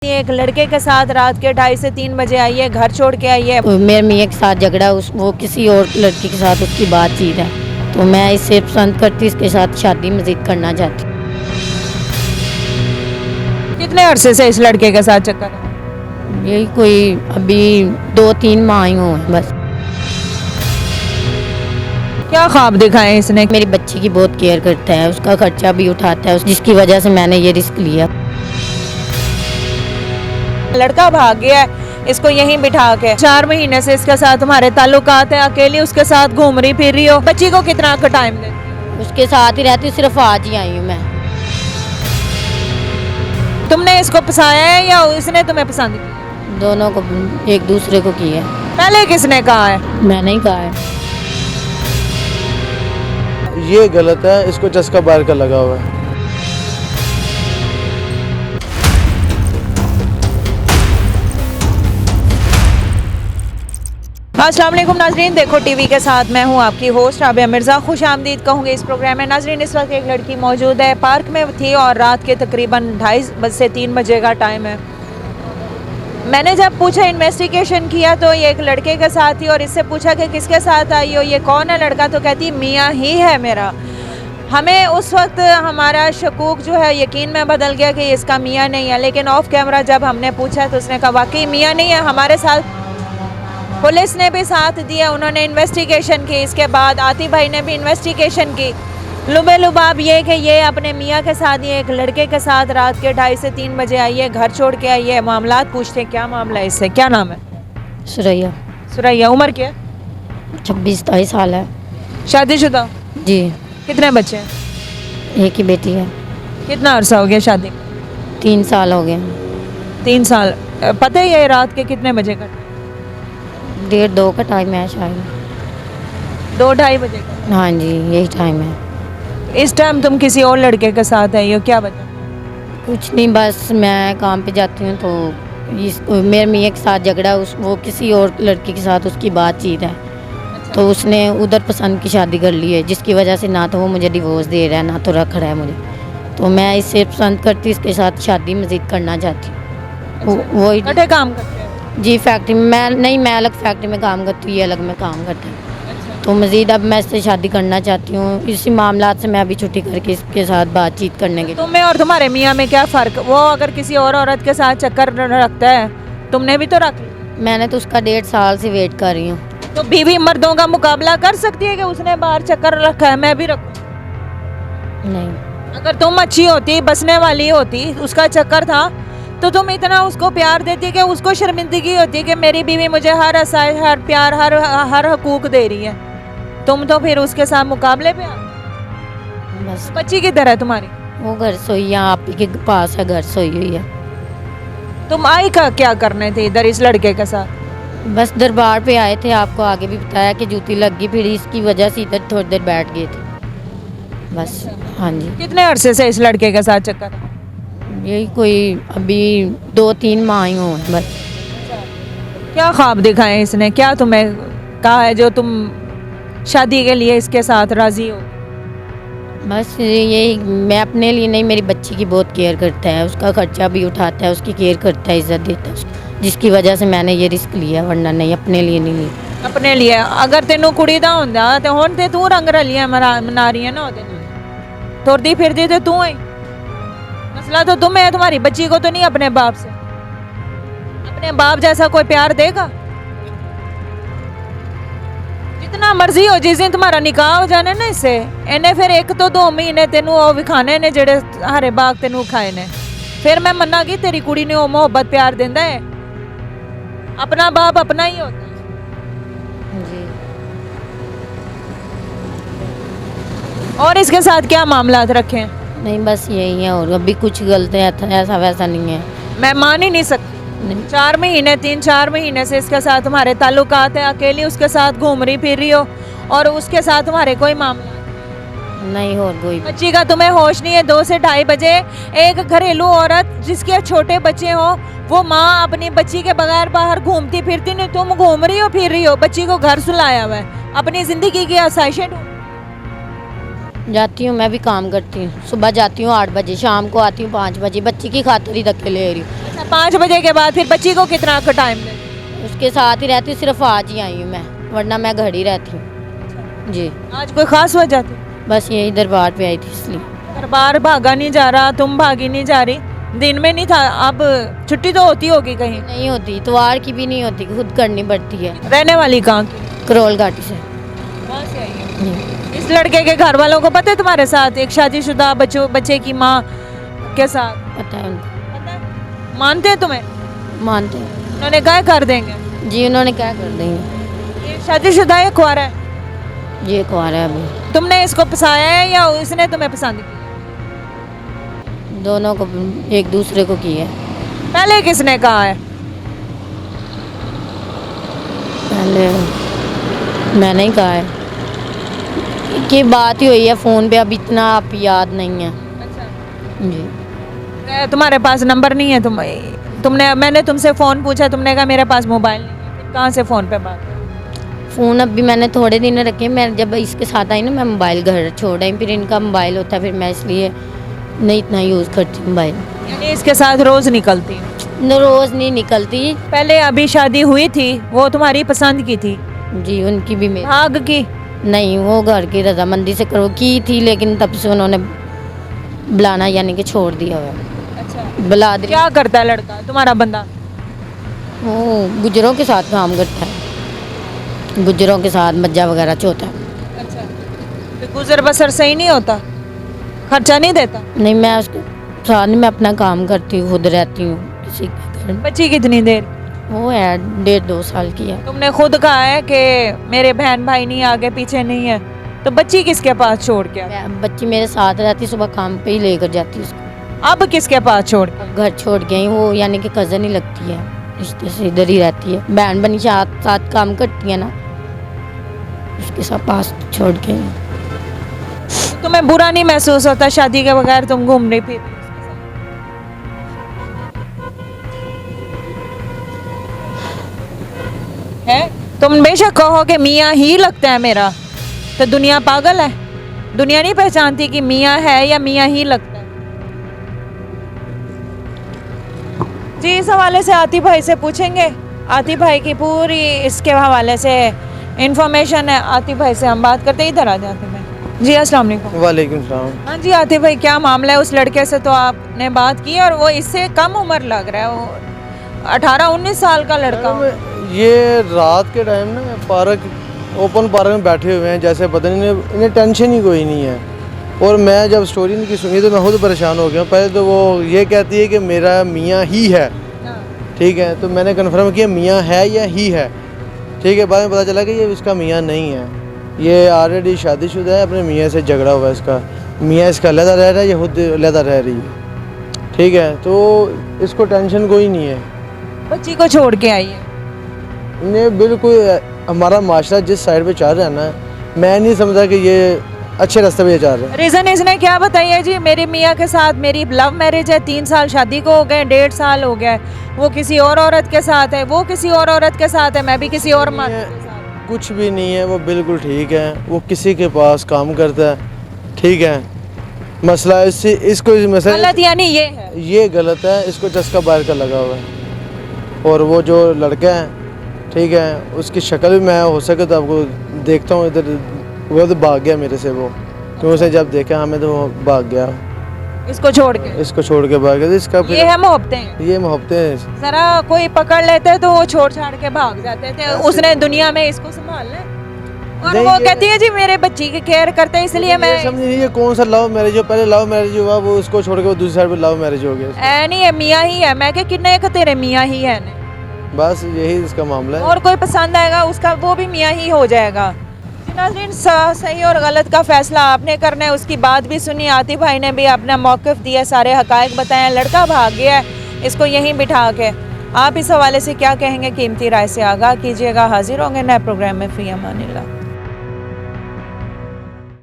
एक लड़के के साथ रात के 2:30 से 3 बजे आई है, घर छोड़ के आई है। मेरे मियाँ के साथ झगड़ा वो किसी और लड़की के साथ उसकी बातचीत है, तो मैं इससे पसंद करती इसके साथ शादी मजीद करना चाहती। कितने अरसे से इस लड़के के साथ चक्कर है? यही कोई अभी 2-3 माह ही हुए हैं बस। क्या ख्वाब दिखाए इसने? मेरी बच्ची की बहुत केयर करता है, उसका खर्चा भी उठाता है, जिसकी वजह से मैंने ये रिस्क लिया। लड़का भाग गया है, इसको यहीं बिठा के 4 महीने से इसके साथ तुम्हारे ताल्लुकात है, अकेली उसके साथ घूम रही फिर रही हो। बच्ची को कितना का टाइम दे? उसके साथ ही रहती हूँ, सिर्फ आज ही आई हूँ मैं। तुमने इसको फंसाया है या इसने तुम्हें पसंद किया? दोनों को एक दूसरे को किया। पहले किसने कहा है? मैंने ही कहा है। ये गलत है, इसको चस्का बाहर का लगा हुआ है। अस्सलाम वालेकुम नाजरीन, देखो टीवी के साथ मैं हूं आपकी होस्ट राबिया मिर्ज़ा। खुश आमदीद कहूँगी इस प्रोग्राम में। नाजरीन, इस वक्त एक लड़की मौजूद है, पार्क में थी और रात के तकरीबन 2:30 से 3 बजे का टाइम है। मैंने जब पूछा, इन्वेस्टिगेशन किया तो ये एक लड़के के साथ थी और इससे पूछा कि किसके साथ आई हो, ये कौन है लड़का, तो कहती मियाँ ही है मेरा। हमें उस वक्त हमारा शकूक जो है यकीन में बदल गया कि इसका मियाँ नहीं है, लेकिन ऑफ कैमरा जब हमने पूछा तो उसने कहा वाकई मियाँ नहीं है। हमारे साथ पुलिस ने भी साथ दिया, उन्होंने इन्वेस्टिगेशन की। इसके बाद आतिफ भाई ने भी इन्वेस्टिगेशन की। लुबे-लुबाब ये कि ये अपने मियाँ के साथ ही एक लड़के के साथ रात के 2:30 से 3 बजे आई है, घर छोड़ के आई है। मामलात पूछते क्या मामला है इससे, क्या नाम है? सुरैया। सुरैया। उम्र क्या? 26-27 साल है शादीशुदा? जी। कितने बच्चे हैं? एक ही बेटी है। कितना अरसा हो गया शादी? 3 साल हो गए। 3 साल। पता है ये रात के कितने बजे का? 1:30-2 का टाइम है शायद। 2-2:30 बजे का? हाँ जी, यही टाइम है। इस टाइम तुम किसी और लड़के के साथ आई हो, क्या वजह? कुछ नहीं, बस मैं काम पे जाती हूँ तो मेरे मियाँ के साथ झगड़ा वो किसी और लड़की के साथ उसकी बातचीत है, तो उसने उधर पसंद की शादी कर ली है, जिसकी वजह से ना तो वो मुझे डिवोर्स दे रहा है ना तो रख रहा है मुझे। तो मैं इससे पसंद करती इसके साथ शादी मजीद करना चाहती हूँ। वही इकट्ठे काम करते हैं? जी, फैक्ट्री में। मैं अलग फैक्ट्री में काम करती हूँ, ये अलग में काम करते हैं। तो मज़ीद अब मैं इससे शादी करना चाहती हूँ। इसी मामलात से मैं अभी छुट्टी करके इसके साथ बातचीत करने के। तुम्हें और तुम्हारे मियाँ में क्या फ़र्क? वो अगर किसी और औरत के साथ चक्कर रखता है, तुमने भी तो रख लिया। मैंने तो उसका 1.5 साल से वेट कर रही हूँ। तो बीवी मर्दों का मुकाबला कर सकती है कि उसने बाहर चक्कर रखा है, मैं भी रखूँ? नहीं। अगर तुम अच्छी होती, बसने वाली होती, उसका चक्कर था, तो तुम इतना उसको प्यार देती कि उसको शर्मिंदगी होती कि मेरी बीवी मुझे हर आसाइश, हर प्यार, हर हकूक दे रही है। तुम तो फिर उसके साथ मुकाबले पे आ। बस बच्ची किधर है तुम्हारी? वो घर सोई है, आप ही के पास है, घर सोई हुई है। तुम आई का क्या करने थे इधर इस लड़के के साथ? बस दरबार पे आए थे, आपको आगे भी बताया कि जूती लग गई, फिर इसकी वजह से इधर थोड़ी देर बैठ गए थे बस। हाँ जी। कितने अरसे से इस लड़के के साथ चक्कर है? यही कोई अभी 2-3 माह ही हुए हैं बस। क्या ख्वाब दिखाए इसने, क्या तुम्हें कहा है जो तुम शादी के लिए इसके साथ राजी हो? बस यही, मैं अपने लिए नहीं, मेरी बच्ची की बहुत केयर करता है, उसका खर्चा भी उठाता है, उसकी केयर करता है, इज्जत देता है उसको, जिसकी वजह से मैंने ये रिस्क लिया, वरना नहीं, अपने लिए नहीं लिया। अपने लिए अगर तेनू कुड़ी दा हुंदा ते हुण ते तू रंग रलियां मना रही है ना ओदे नाल, तुरदी फिरदी ते तू है। मसला तो तुम है, तुम्हारी बच्ची को तो नहीं अपने बाप से। अपने बाप जैसा कोई प्यार देगा? जितना मर्जी हो, जिस दिन तुम्हारा निकाह हो जाना ना इससे, इन्हें फिर 1 तो 2 महीने तेनू वो विखाने ने जेड़े हरे बाग तेनू खाए ने, फिर मैं मन्ना कि तेरी कुड़ी ने वो मोहब्बत प्यार देंदा है। अपना बाप अपना ही होता है। जी। और इसके साथ क्या मामलात रखे हैं? नहीं, बस यही है, और अभी कुछ गलत है, ऐसा वैसा नहीं है। मैं मान ही नहीं सकती। 4 महीने 3-4 महीने से इसके साथ तुम्हारे ताल्लुकात है, अकेली उसके साथ घूम रही फिर रही हो और उसके साथ तुम्हारे कोई मामला नहीं, और कोई। बच्ची का तुम्हें होश नहीं है। 2 से 2:30 बजे एक घरेलू औरत जिसके छोटे बच्चे हो, वो माँ अपनी बच्ची के बगैर बाहर घूमती फिरती नहीं, तुम घूम रही हो फिर रही हो, बच्ची को घर सुलाया हुआ है, अपनी जिंदगी की आसाइशें ढूंढ। जाती हूँ, मैं भी काम करती हूँ, सुबह जाती हूँ 8 बजे, शाम को आती हूँ 5 बजे, बच्ची की खातिर ही धक्के ले रही हूँ। 5 बजे के बाद फिर बच्ची को कितना का टाइम दे? उसके साथ ही रहती हूँ, सिर्फ आज ही आई हूँ मैं, वरना मैं घर ही रहती हूँ जी। आज कोई खास वजह थी? बस यही दरबार पे आई थी इसलिए। दरबार भागा नहीं जा रहा, तुम भागी नहीं जा रही, दिन में नहीं था, अब छुट्टी तो होती होगी कहीं? नहीं होती, इतवार की भी नहीं होती, खुद करनी पड़ती है। रहने वाली कहाँ की? करोल घाटी से वहाँ से आई है। जी। इस लड़के के घर वालों को पता है तुम्हारे साथ एक शादीशुदा बच्चे की माँ के साथ? पता है उनको। पता है? मानते हैं तुम्हें? मानते हैं उन्होंने कहा कर देंगे। जी, उन्होंने क्या कर देंगे। ये शादीशुदा है, कुंवारा है? ये कुंवारा है अभी। तुमने इसको पसाया है या इसने तुम्हें पसंद किया? दोनों को एक दूसरे को की है। पहले किसने कहा है? पहले मैंने ही कहा है कि बात ही हुई है फ़ोन पे, अब इतना आप याद नहीं है जी। तुम्हारे पास नंबर नहीं है? तुमने मैंने तुमसे फ़ोन पूछा, तुमने कहा मेरे पास मोबाइल नहीं है। फिर कहाँ से फ़ोन पे बात? फ़ोन अभी मैंने थोड़े दिन रखे, मैं जब इसके साथ आई ना, मैं मोबाइल घर छोड़ आई, फिर इनका मोबाइल होता है, फिर मैं इसलिए नहीं इतना यूज़ करती मोबाइल। यानी इसके साथ रोज़ निकलती हूँ? रोज़ नहीं निकलती। पहले अभी शादी हुई थी, वो तुम्हारी पसंद की थी? जी, उनकी भी मेरी भाग की? नहीं, वो घर की रजामंदी से करो की थी, लेकिन तब से उन्होंने बुलाना यानी कि छोड़ दिया हुआ है। अच्छा। बुला दे। क्या करता है लड़का तुम्हारा बंदा? वो गुजरों के साथ काम करता है, गुजरों के साथ मज्जा वगैरह चोता है। अच्छा। तो गुजर बसर सही नहीं होता? खर्चा नहीं देता? नहीं, मैं उसके साथ नहीं, मैं अपना काम करती हूँ, खुद रहती हूँ किसी के घर। बच्ची कितनी देर? वो है 1.5-2 साल की है। तुमने खुद कहा है कि मेरे बहन भाई नहीं, आगे पीछे नहीं है, तो बच्ची किसके पास छोड़ के? बच्ची मेरे साथ रहती, सुबह काम पे ही लेकर जाती उसको। अब किसके पास छोड़ के? अब घर छोड़ के आई, वो यानी कि कज़न ही लगती है, रिश्ते से इधर ही रहती है। बहन बनी साथ साथ काम करती है ना, उसके साथ पास छोड़ के आई। तुम्हें बुरा नहीं महसूस होता शादी के बगैर तुम घूम रही फिर? है? तुम बेशक कहो कि मियाँ ही लगता है मेरा, तो दुनिया पागल है? दुनिया नहीं पहचानती कि मियाँ है या मियाँ ही लगता है? जी, इस हवाले से आतिफ भाई से पूछेंगे। आतिफ भाई की पूरी इसके हवाले से इंफॉर्मेशन है, आतिफ भाई से हम बात करते, इधर आ जाते हैं। जी अस्सलाम वालेकुम। वालेकुम सलाम। हाँ जी आतिफ भाई, क्या मामला है? उस लड़के से तो आपने बात की और वो इससे कम उम्र लग रहा है, वो 18-19 साल का लड़का। ये रात के टाइम ना पार्क, ओपन पार्क में बैठे हुए हैं, जैसे पता नहीं इन्हें टेंशन ही कोई नहीं है। और मैं जब स्टोरी इनकी सुनी तो मैं खुद परेशान हो गया। पहले तो वो ये कहती है कि मेरा मियाँ ही है, ठीक है, तो मैंने कन्फर्म किया मियाँ है या ही है, ठीक है। बाद में पता चला कि ये इसका मियाँ नहीं है, ये ऑलरेडी शादीशुदा है, अपने मियाँ से झगड़ा हुआ है इसका। मियाँ इसका अलहदा रह रहा है, ये खुद अलहदा रह रही है, ठीक है। तो इसको टेंशन कोई नहीं है। बच्ची को छोड़ के आई है? इन्हें बिल्कुल, हमारा माशरा जिस साइड पे चल रहा है ना, मैं नहीं समझा कि ये अच्छे रास्ते पे चल रहा है। रीज़न इसने क्या बताइए जी? मेरे मियाँ के साथ मेरी लव मैरिज है, 3 साल शादी को हो गए, 1.5 साल हो गया है, वो किसी और औरत के साथ है, वो किसी और औरत के साथ है, मैं भी किसी और मर्द के साथ। कुछ भी नहीं है, वो बिल्कुल ठीक है, वो किसी के पास काम करता है, ठीक है। मसला इसको गलत यानी ये है? ये गलत है, इसको चस्का बाहर का लगा हुआ है। और वो जो लड़का है, ठीक है, उसकी शक्ल भी मैं हो सके तो आपको देखता हूँ इधर, वो तो भाग गया मेरे से, वो क्यों उसे जब देखा हमें तो वो भाग गया, इसको छोड़ के? इसको छोड़ के भाग गया। इसका ये है मोहब्बतें? ये मोहब्बतें जरा कोई पकड़ लेते तो वो छोड़ छाड़ के भाग जाते थे, उसने दुनिया में इसको संभालना है। और नहीं, वो ये- कहती है जी मेरे बच्ची की केयर करते हैं इसलिए मैं। समझ नहीं, ये कौन सा लव मैरिज हो? पहले लव मैरिज हुआ, वो उसको छोड़ के वो दूसरी साइड पे लव मैरिज हो गया। ऐ नहीं है, मियाँ ही है। मैं क्या कितने का तेरे मियाँ ही है ने? बस यही इसका मामला है। और कोई पसंद आएगा उसका, वो भी मियाँ ही हो जाएगा। नाज़रीन, सही और गलत का फैसला आपने करना है। उसकी बात भी सुनी, आतिफ भाई ने भी अपना मौक़िफ़ दिया, सारे हक़ाइक़ बताए। लड़का भाग गया है, इसको यहीं बिठा के। आप इस हवाले से क्या कहेंगे? कीमती राय से आगाह कीजिएगा। हाजिर होंगे नए प्रोग्राम में। फ़ी अमानिल्लाह।